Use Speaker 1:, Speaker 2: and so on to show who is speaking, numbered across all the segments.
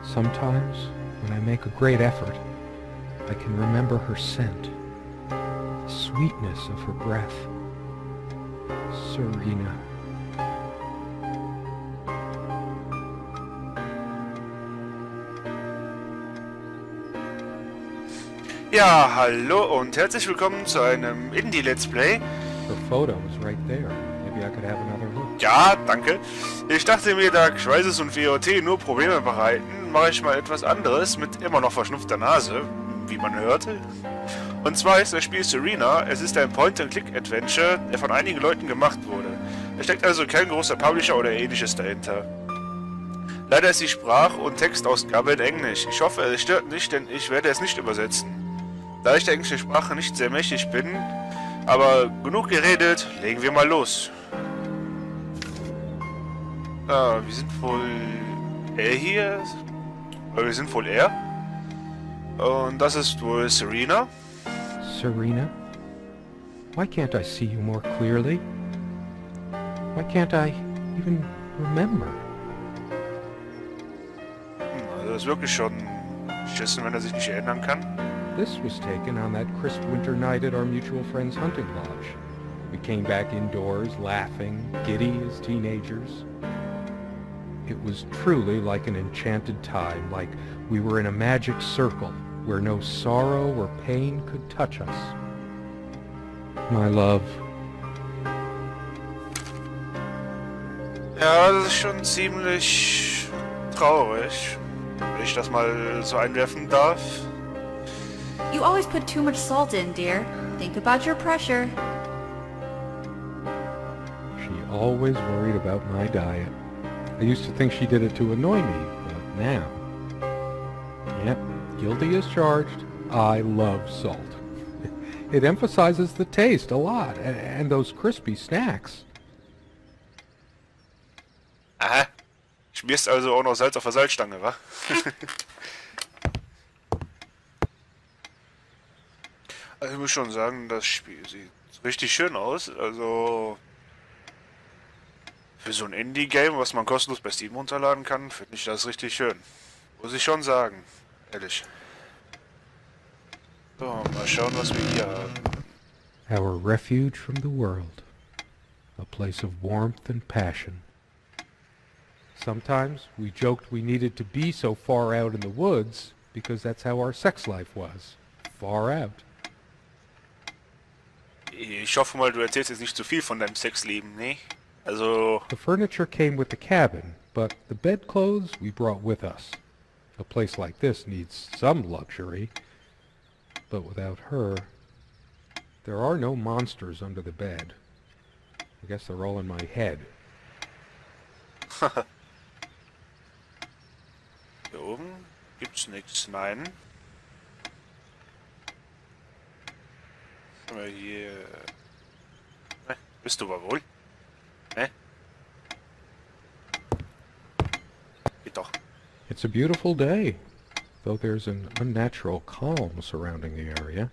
Speaker 1: Sometimes, when I make a great effort, I can remember her scent, the sweetness of her breath. Serena.
Speaker 2: Ja, hallo und herzlich willkommen zu einem Indie-Let's Play.
Speaker 1: Her photo is right there. Maybe I could have another look.
Speaker 2: Ja, danke. Ich dachte mir, da Crysis und WOT nur Probleme bereiten, mache ich mal etwas anderes mit immer noch verschnupfter Nase, wie man hörte. Und zwar ist das Spiel Serena. Es ist ein Point-and-Click-Adventure, der von einigen Leuten gemacht wurde. Es steckt also kein großer Publisher oder ähnliches dahinter. Leider ist die Sprach- und Textausgabe in Englisch. Ich hoffe, es stört nicht, denn ich werde es nicht übersetzen. Da ich der englischen Sprache nicht sehr mächtig bin, aber genug geredet, legen wir mal los. Wir sind wohl er hier. Wir sind wohl er. Und das ist wohl Serena.
Speaker 1: Serena? Why can't I see you more clearly? Why can't I even remember?
Speaker 2: Also das ist wirklich schon beschissen, wenn er sich nicht erinnern kann.
Speaker 1: This was taken on that crisp winter night at our mutual friend's hunting lodge. We came back indoors, laughing, giddy as teenagers. It was truly like an enchanted time, like we were in a magic circle where no sorrow or pain could touch us. My love.
Speaker 2: Ja, das ist schon ziemlich traurig, wenn ich das mal so einwerfen darf.
Speaker 3: You always put too much salt in, dear. Think about your pressure.
Speaker 1: She always worried about my diet. I used to think she did it to annoy me, but now... Yep, guilty as charged. I love salt. It emphasizes the taste a lot, and those crispy snacks.
Speaker 2: Aha, schmierst also auch noch Salz auf der Salzstange, wa? Also ich muss schon sagen, das Spiel sieht richtig schön aus. Also für so ein Indie-Game, was man kostenlos bei Steam runterladen kann, finde ich das richtig schön. Muss ich schon sagen, ehrlich. So, mal schauen, was wir hier haben.
Speaker 1: Our refuge from the world. A place of warmth and passion. Sometimes we joked we needed to be so far out in the woods because that's how our sex life was. Far out.
Speaker 2: Ich hoffe mal, du erzählst jetzt nicht zu viel von deinem Sexleben, ne? Also...
Speaker 1: The furniture came with the cabin, but the bedclothes we brought with us. A place like this needs some luxury, but without her, there are no monsters under the bed. I guess they're all in my head.
Speaker 2: Hier oben gibt's nichts, nein. Aber hier... Ne, bist du wohl? Ne? Geht doch.
Speaker 1: It's a beautiful day, though there's an unnatural calm surrounding the area.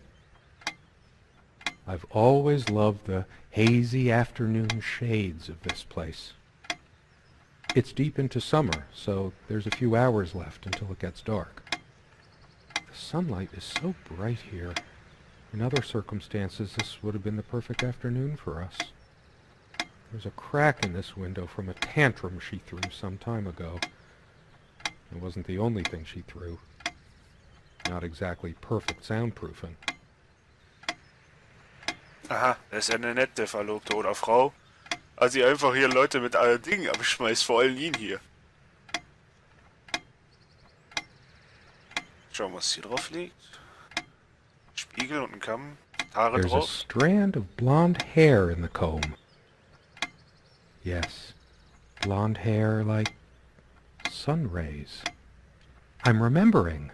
Speaker 1: I've always loved the hazy afternoon shades of this place. It's deep into summer, so there's a few hours left until it gets dark. The sunlight is so bright here. In other circumstances, this would have been the perfect afternoon for us. There's a crack in this window from a tantrum she threw some time ago. It wasn't the only thing she threw. Not exactly perfect soundproofing.
Speaker 2: Aha, das ist eine nette Verlobte oder Frau. Also sie einfach hier Leute mit allen Dingen abschmeißt, vor allem ihn hier. Schauen wir, was hier drauf liegt. Spiegel und ein Kamm. Haare
Speaker 1: There's a
Speaker 2: drauf.
Speaker 1: strand of blonde hair in the comb. Yes, blonde hair like sun rays. I'm remembering.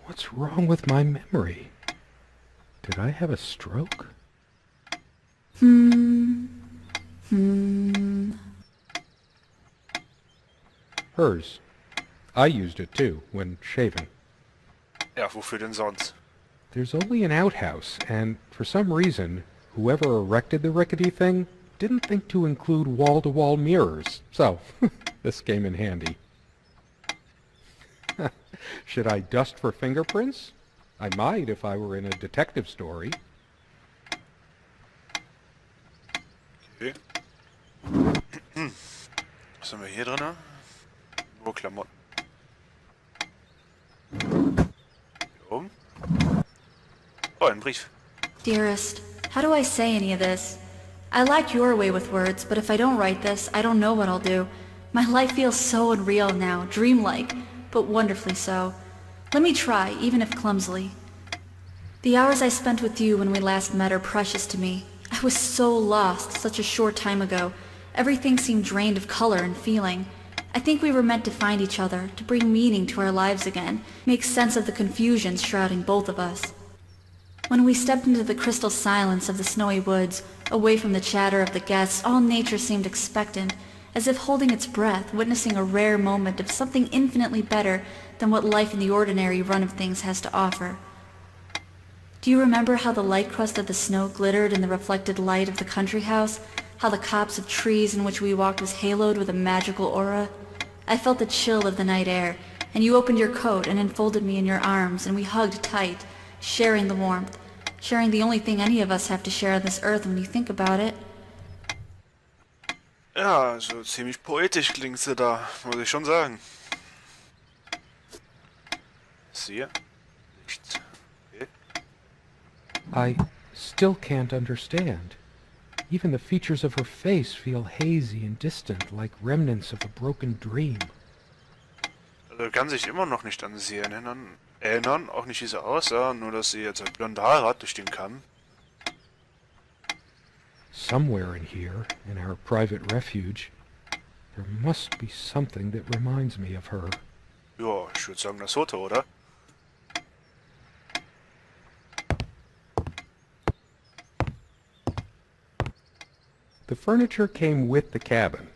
Speaker 1: What's wrong with my memory? Did I have a stroke? Hers. I used it too, when shaving.
Speaker 2: Ja, wofür denn sonst?
Speaker 1: There's only an outhouse, and for some reason, whoever erected the rickety thing didn't think to include wall-to-wall mirrors. So, this came in handy. Should I dust for fingerprints? I might if I were in a detective story.
Speaker 2: Okay. Was haben wir hier drin? Nur Klamotten. Hier oben. Oh, ein Brief.
Speaker 3: Dearest, how do I say any of this? I like your way with words, but if I don't write this, I don't know what I'll do. My life feels so unreal now, dreamlike, but wonderfully so. Let me try, even if clumsily. The hours I spent with you when we last met are precious to me. I was so lost such a short time ago. Everything seemed drained of color and feeling. I think we were meant to find each other, to bring meaning to our lives again, make sense of the confusion shrouding both of us. When we stepped into the crystal silence of the snowy woods, away from the chatter of the guests, all nature seemed expectant, as if holding its breath, witnessing a rare moment of something infinitely better than what life in the ordinary run of things has to offer. Do you remember how the light crust of the snow glittered in the reflected light of the country house? How the copse of trees in which we walked was haloed with a magical aura? I felt the chill of the night air, and you opened your coat and enfolded me in your arms, and we hugged tight, sharing the warmth, sharing the only thing any of us have to share on this earth when you think about it.
Speaker 2: Ja, so ziemlich poetisch klingt sie da, muss ich schon sagen. Das hier? Nichts. Okay.
Speaker 1: I still can't understand. Even the features of her face feel hazy and distant, like remnants of a broken dream.
Speaker 2: Also kann sich immer noch nicht an sie erinnern, auch nicht wie sie aussah, nur dass sie jetzt halt blonde Haare hat durch den Kamm.
Speaker 1: Somewhere in here, in our private refuge, there must be something that reminds me of her.
Speaker 2: Ja, ich würde sagen das Foto, oder?
Speaker 1: The furniture came with the cabin.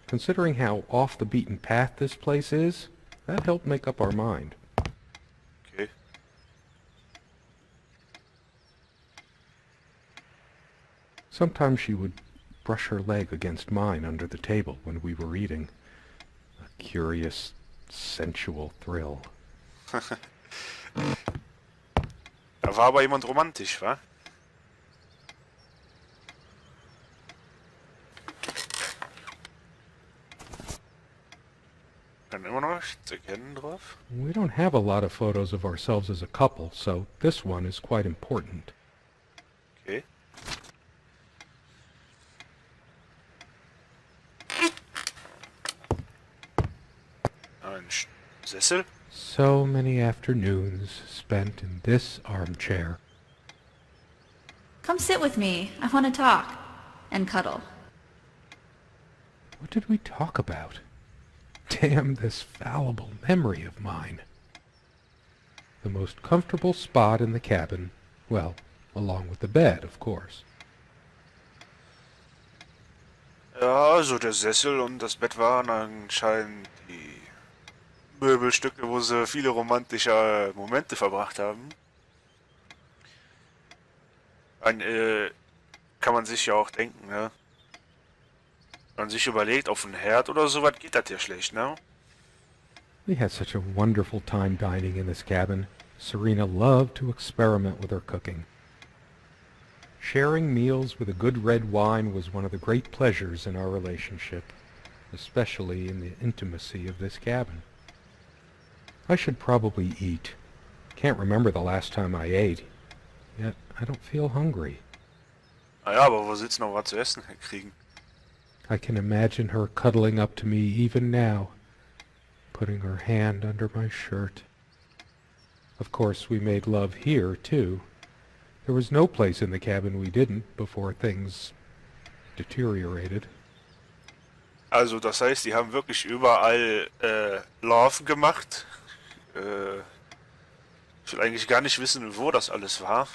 Speaker 1: Considering how off the beaten path this place is, that helped make up our mind.
Speaker 2: Okay.
Speaker 1: Sometimes she would brush her leg against mine under the table when we were eating. A curious, sensual thrill.
Speaker 2: Da war aber jemand romantisch, wa? Dann immer noch zu erkennen drauf.
Speaker 1: We don't have a lot of photos of ourselves as a couple, so this one is quite important.
Speaker 2: Okay. Ein Sessel.
Speaker 1: So many afternoons spent in this armchair.
Speaker 3: Come sit with me. I want to talk. And cuddle.
Speaker 1: What did we talk about? Damn this fallible memory of mine. The most comfortable spot in the cabin, well, along with the bed, of course.
Speaker 2: Ja, also der Sessel und das Bett waren anscheinend die Möbelstücke, wo sie viele romantische Momente verbracht haben. Kann man sich ja auch denken, ne? Wenn man sich überlegt, auf einen Herd oder sowas geht das ja schlecht, ne?
Speaker 1: We had such a wonderful time dining in this cabin. Serena loved to experiment with her cooking. Sharing meals with a good red wine was one of the great pleasures in our relationship, especially in the intimacy of this cabin. I should probably eat. Can't remember the last time I ate, yet I don't feel hungry.
Speaker 2: Naja, aber wo sitzt noch was zu essen kriegen?
Speaker 1: I can imagine her cuddling up to me even now, putting her hand under my shirt. Of course, we made love here, too. There was no place in the cabin we didn't before things deteriorated.
Speaker 2: Also das heißt, die haben wirklich überall Love gemacht. Ich will eigentlich gar nicht wissen, wo das alles war.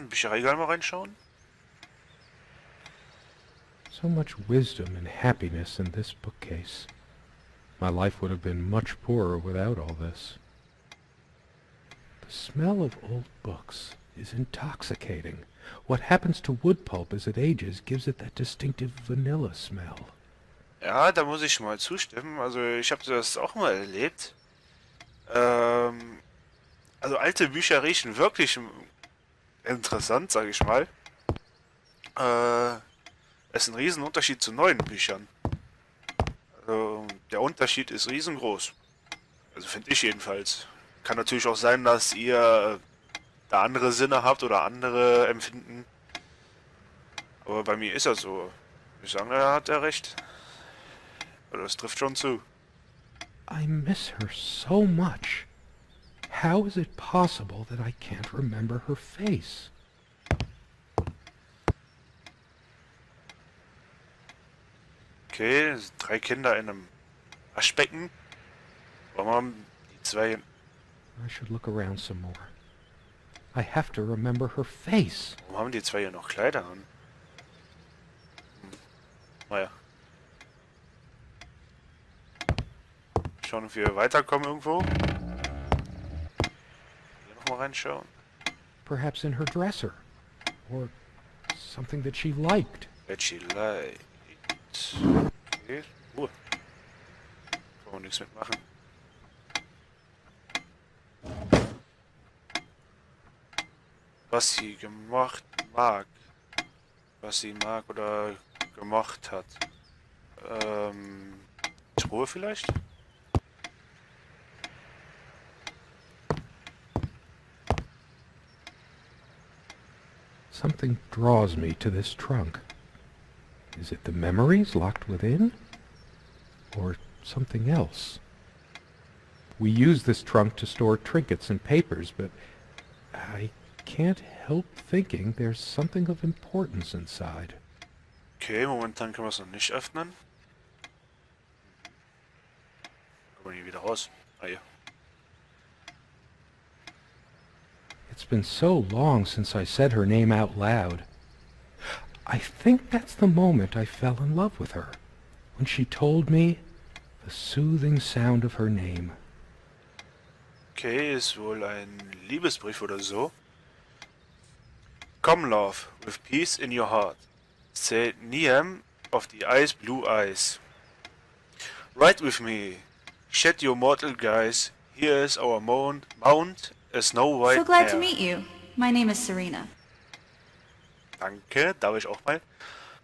Speaker 2: Bücherregal mal reinschauen.
Speaker 1: So much wisdom and happiness in this bookcase. My life would have been much poorer without all this. The smell of old books is intoxicating. What happens to wood pulp as it ages gives it that distinctive vanilla smell.
Speaker 2: Ja, da muss ich mal zustimmen. Also ich habe das auch mal erlebt. Also alte Bücher riechen wirklich interessant, sage ich mal. Es ist ein Riesenunterschied zu neuen Büchern. Also, der Unterschied ist riesengroß. Also finde ich jedenfalls. Kann natürlich auch sein, dass ihr da andere Sinne habt oder andere Empfinden. Aber bei mir ist das so. Ich sage, da hat er recht. Oder das trifft schon zu.
Speaker 1: I miss her so much. How is it possible that I can't remember her face?
Speaker 2: Okay, es sind 3 Kinder in einem Waschbecken. Warum haben die 2...
Speaker 1: I should look around some more. I have to remember her face.
Speaker 2: Warum haben die 2 hier noch Kleider an? Naja. Schauen, ob wir weiterkommen irgendwo. Hier nochmal reinschauen.
Speaker 1: Perhaps in her dresser. Or something that she liked.
Speaker 2: That she liked. Okay, Ruhe. Kann man nichts mitmachen. Was sie gemacht mag. Was sie mag oder gemacht hat. Truhe vielleicht?
Speaker 1: Something draws me to this trunk. Is it the memories locked within? Or something else? We use this trunk to store trinkets and papers, but I can't help thinking there's something of importance inside.
Speaker 2: Okay, momentan können wir es noch nicht öffnen. Kommen wir hier wieder raus. Ah ja.
Speaker 1: It's been so long since I said her name out loud. I think that's the moment I fell in love with her, when she told me the soothing sound of her name.
Speaker 2: Okay, ist wohl ein Liebesbrief oder so. Come, love, with peace in your heart, said Niam of the ice blue eyes. Ride with me, shed your mortal guise. Here is our mount, a snow white
Speaker 3: So glad
Speaker 2: mare.
Speaker 3: to meet you. My name is Serena.
Speaker 2: Danke, darf ich auch mal?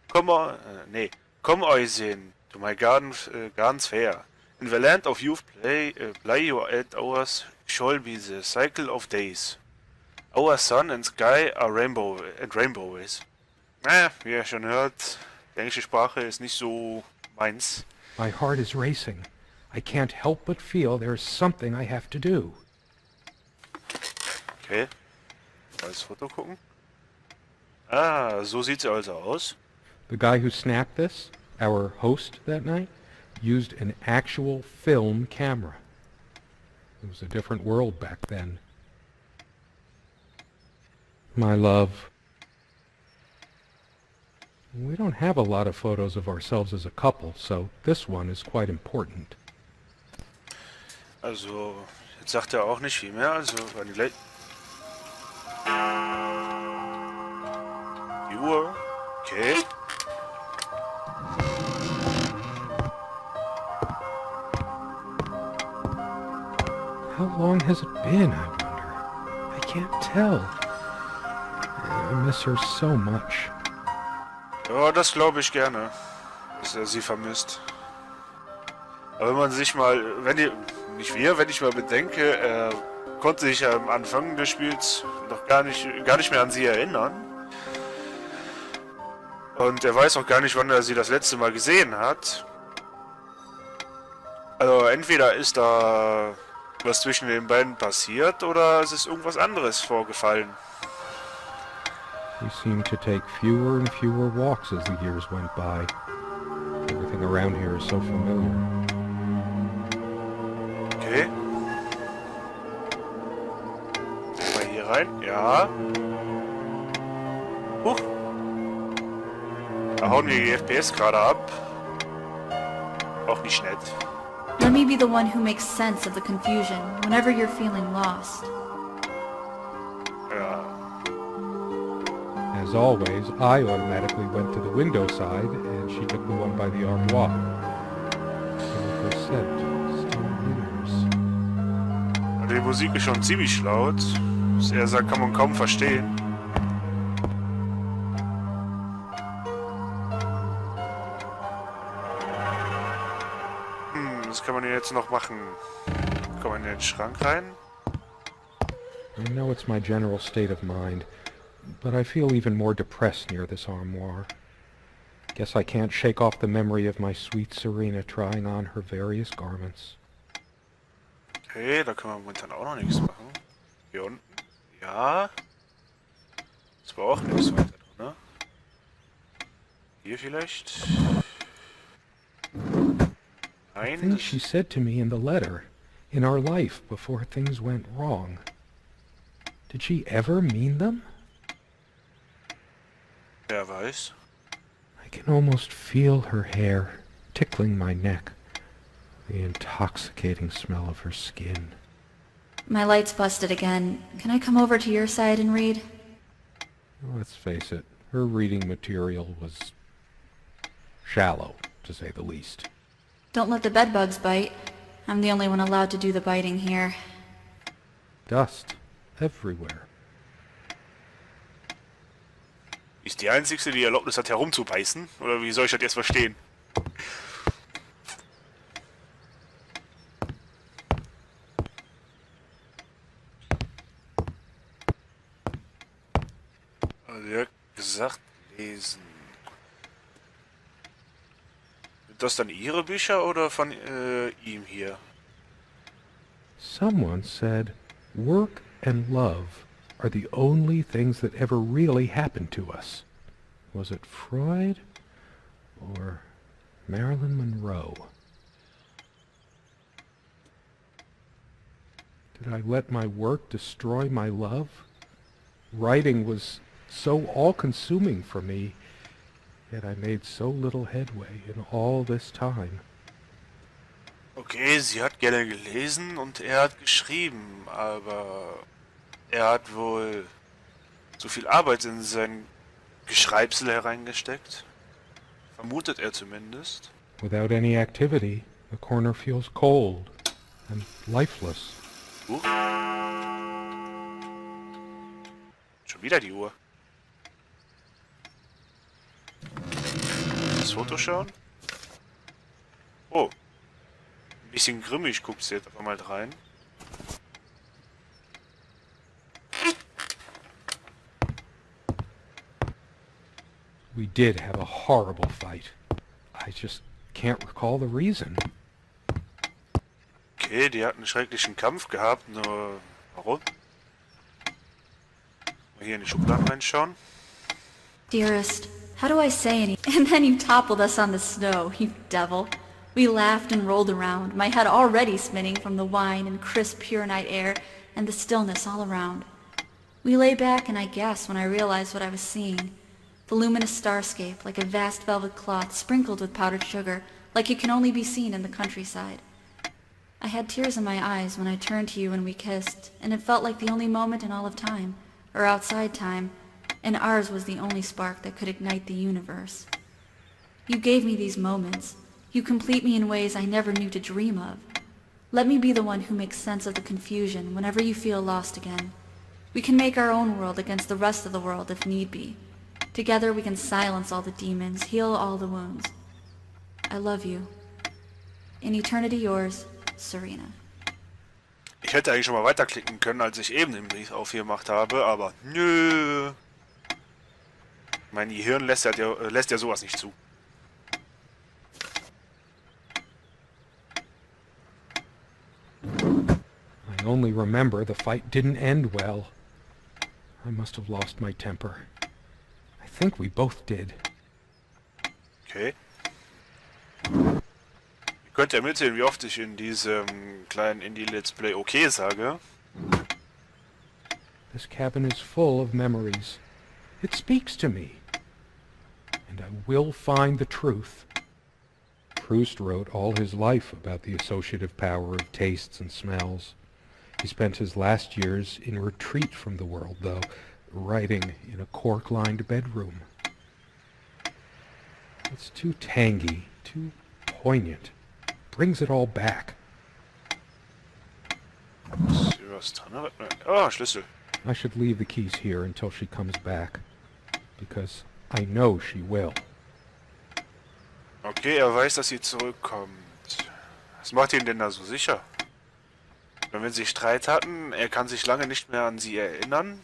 Speaker 2: Komm euch sehen, to my gardens fair. In the land of youth play your 8 hours shall be the cycle of days. Our sun and sky are rainbows. Naja, wie ihr schon hört, die englische Sprache ist nicht so meins.
Speaker 1: My heart is racing. I can't help but feel there's something I have to do.
Speaker 2: Okay, mal das Foto gucken. Ah, so sieht sie also aus.
Speaker 1: The guy who snapped this, our host that night, used an actual film camera. It was a different world back then. My love, we don't have a lot of photos of ourselves as a couple, so this one is quite important.
Speaker 2: Also, jetzt sagt er auch nicht viel mehr, also wann gleich... Die Uhr, okay.
Speaker 1: How long has it been, I wonder? I can't tell. I miss her so much.
Speaker 2: Ja, das glaube ich gerne, dass er sie vermisst. Aber wenn man sich mal, wenn ich mal bedenke, er konnte sich ja am Anfang des Spiels noch gar nicht mehr an sie erinnern. Und er weiß auch gar nicht, wann er sie das letzte Mal gesehen hat. Also entweder ist da was zwischen den beiden passiert oder es ist irgendwas anderes vorgefallen.
Speaker 1: We seemed to take fewer and fewer walks as the years went by. Everything around here is so familiar.
Speaker 2: Okay. Mal hier rein. Ja. Huch. Da hauen wir die FPS gerade ab. Auch nicht nett.
Speaker 3: Let me be the one who makes sense of the confusion whenever you're feeling lost.
Speaker 2: Ja.
Speaker 1: As always, I automatically went to the window side, and she took the one by the armoire. And with her scent still lingers.
Speaker 2: Die Musik ist schon ziemlich laut. Was er sagt, kann man kaum verstehen. Was kann man denn jetzt noch machen? Kann man in den Schrank rein?
Speaker 1: I know it's my general state of mind, but I feel even more depressed near this armoire. Guess I can't shake off the memory of my sweet Serena trying on her various garments.
Speaker 2: Okay, da können wir momentan auch noch nichts machen. Hier unten. Ja. Das war auch nichts weiter drin, ne? Hier vielleicht? Nein.
Speaker 1: Things she said to me in the letter, in our life before things went wrong. Did she ever mean them?
Speaker 2: Wer weiß.
Speaker 1: I can almost feel her hair tickling my neck, the intoxicating smell of her skin.
Speaker 3: My light's busted again. Can I come over to your side and read?
Speaker 1: Let's face it, her reading material was shallow, to say the least.
Speaker 3: Don't let the bedbugs bite. I'm the only one allowed to do the biting here.
Speaker 1: Dust everywhere.
Speaker 2: Ist die Einzige, die Erlaubnis hat, herumzubeißen? Oder wie soll ich das jetzt verstehen? Also er hat gesagt, lesen. Sind das dann Ihre Bücher oder von ihm hier?
Speaker 1: Someone said, work and love are the only things that ever really happened to us. Was it Freud or Marilyn Monroe? Did I let my work destroy my love? Writing was so all-consuming for me, yet I made so little headway in all this time.
Speaker 2: Okay, sie hat gerne gelesen und er hat geschrieben, aber er hat wohl so viel Arbeit in sein Geschreibsel hereingesteckt. Vermutet er zumindest.
Speaker 1: Without any activity, the corner feels cold and lifeless.
Speaker 2: Schon wieder die Uhr. Das Foto schauen? Oh. Ein bisschen grimmig guckt sie jetzt aber mal rein.
Speaker 1: We did have a horrible fight. I just can't recall the reason.
Speaker 2: Okay, die hat einen schrecklichen Kampf gehabt, nur warum? Mal hier in die Schubladen reinschauen.
Speaker 3: Dearest, how do I say any? And then you toppled us on the snow, you devil. We laughed and rolled around, my head already spinning from the wine and crisp pure night air and the stillness all around. We lay back and I gasped when I realized what I was seeing. The luminous starscape, like a vast velvet cloth sprinkled with powdered sugar, like it can only be seen in the countryside. I had tears in my eyes when I turned to you and we kissed, and it felt like the only moment in all of time, or outside time, and ours was the only spark that could ignite the universe. You gave me these moments. You complete me in ways I never knew to dream of. Let me be the one who makes sense of the confusion whenever you feel lost again. We can make our own world against the rest of the world if need be. Together we can silence all the demons, heal all the wounds. I love you. In eternity yours, Serena.
Speaker 2: Ich hätte eigentlich schon mal weiterklicken können, als ich eben den Brief aufgemacht habe, aber nö. Mein Gehirn lässt ja sowas nicht zu.
Speaker 1: only remember the fight didn't end well. I must have lost my temper. I think we both did.
Speaker 2: Okay. Ihr könnt ja mitsehen, wie oft ich in diesem kleinen Indie-Let's Play okay sage.
Speaker 1: This cabin is full of memories. It speaks to me. And I will find the truth. Proust wrote all his life about the associative power of tastes and smells. He spent his last years in retreat from the world, though, writing in a cork-lined bedroom. It's too tangy, too poignant. Brings it all back.
Speaker 2: Ist hier was drin? Oh, Schlüssel.
Speaker 1: I should leave the keys here until she comes back, because I know she will.
Speaker 2: Okay, er weiß, dass sie zurückkommt. Was macht ihn denn da so sicher? Und wenn sie Streit hatten, er kann sich lange nicht mehr an sie erinnern.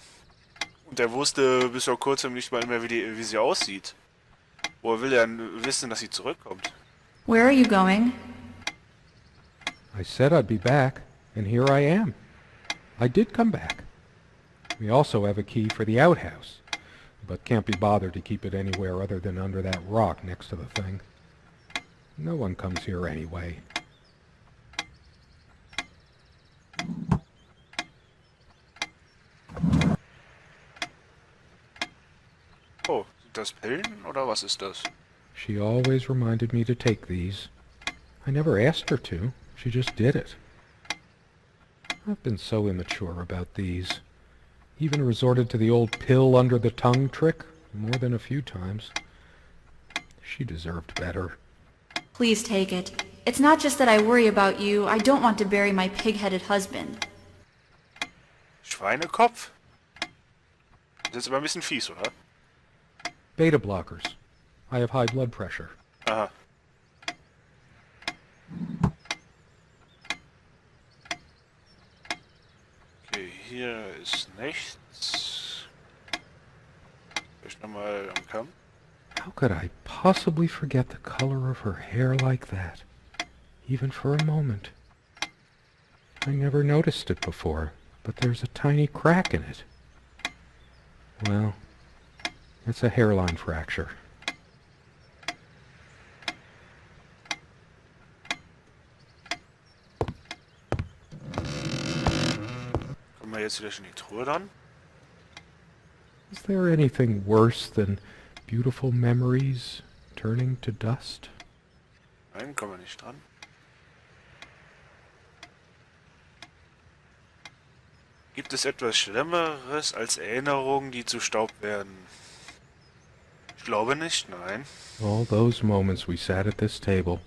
Speaker 2: Und er wusste bis vor kurzem nicht mal mehr, wie sie aussieht. Woher will er wissen, dass sie zurückkommt?
Speaker 3: Where are you going?
Speaker 1: I said I'd be back, and here I am. I did come back. We also have a key for the outhouse, but can't be bothered to keep it anywhere other than under that rock next to the thing. No one comes here anyway.
Speaker 2: Oh, sind das Pillen oder was ist das?
Speaker 1: She always reminded me to take these. I never asked her to. She just did it. I've been so immature about these. Even resorted to the old pill under the tongue trick more than a few times. She deserved better.
Speaker 3: Please take it. It's not just that I worry about you. I don't want to bury my pig-headed husband.
Speaker 2: Schweinekopf? Das ist aber ein bisschen fies, oder?
Speaker 1: Beta blockers. I have high blood pressure.
Speaker 2: Aha. Okay, hier ist nichts. Ich nochmal am Kamm.
Speaker 1: How could I possibly forget the color of her hair like that, even for a moment? I never noticed it before, but there's a tiny crack in it. Well, it's a hairline fracture.
Speaker 2: Kommen wir jetzt wieder in die Truhe dann?
Speaker 1: Is there anything worse than beautiful memories turning to dust?
Speaker 2: Nein, kommen wir nicht dran. Gibt es etwas Schlimmeres als Erinnerungen, die zu Staub werden? Ich glaube nicht, nein.
Speaker 1: All those moments we sat at this table,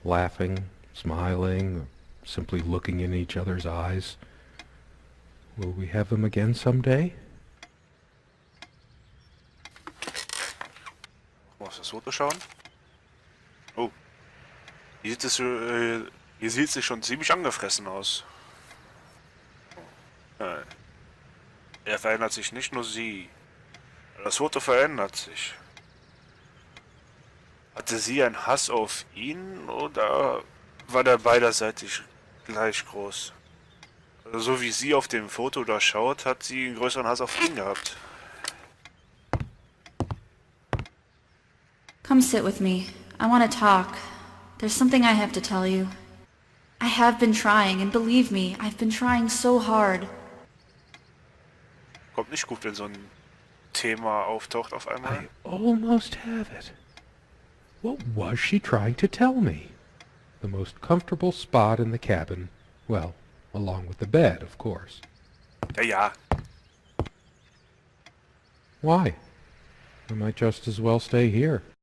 Speaker 1: laughing, smiling, or simply looking in each other's eyes. Will we have them again someday?
Speaker 2: Auf das Foto schauen. Oh. Hier sieht es schon ziemlich angefressen aus. Nein. Er verändert sich, nicht nur sie. Das Foto verändert sich. Hatte sie einen Hass auf ihn oder war der beiderseitig gleich groß? Also so wie sie auf dem Foto da schaut, hat sie einen größeren Hass auf ihn gehabt.
Speaker 3: Come sit with me. I want to talk. There's something I have to tell you. I have been trying, and believe me, I've been trying so hard.
Speaker 2: Kommt nicht gut, wenn so ein Thema auftaucht auf einmal.
Speaker 1: I almost have it. What was she trying to tell me? The most comfortable spot in the cabin. Well, along with the bed, of course.
Speaker 2: Ja, ja.
Speaker 1: Why? I might just as well stay here.